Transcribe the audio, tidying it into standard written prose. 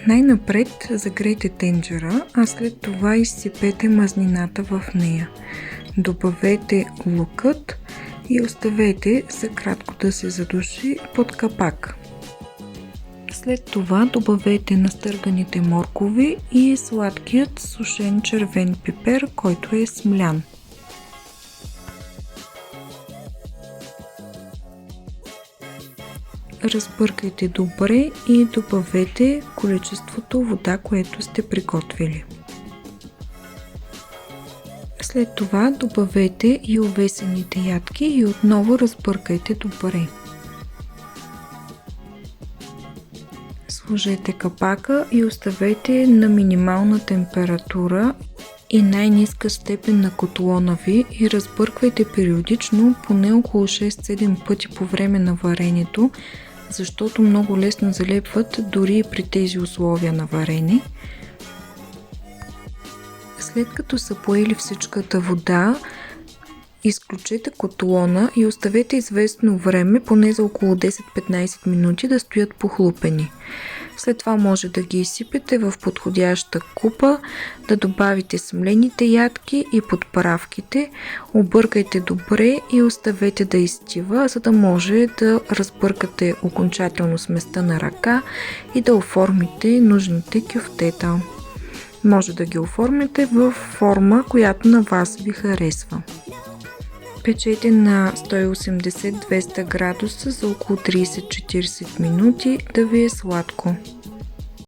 Най-напред загрейте тенджера, а след това изсипете мазнината в нея. Добавете лукът и оставете за кратко да се задуши под капак. След това добавете настърганите моркови и сладкият сушен червен пипер, който е смлян. Разбъркайте добре и добавете количеството вода, което сте приготвили. След това добавете и овесените ядки и отново разбъркайте добре. Сложете капака и оставете на минимална температура и най-ниска степен на котлона ви и разбърквайте периодично поне около 6-7 пъти по време на варенето, защото много лесно залепват дори и при тези условия на варене. След като са поели всичката вода, изключете котлона и оставете известно време, поне за около 10-15 минути, да стоят похлупени. След това може да ги изсипете в подходяща купа, да добавите смлените ядки и подправките, объркайте добре и оставете да изстива, за да може да разбъркате окончателно сместа на ръка и да оформите нужните кюфтета. Може да ги оформите в форма, която на вас ви харесва. Печете на 180-200 градуса за около 30-40 минути да ви е сладко.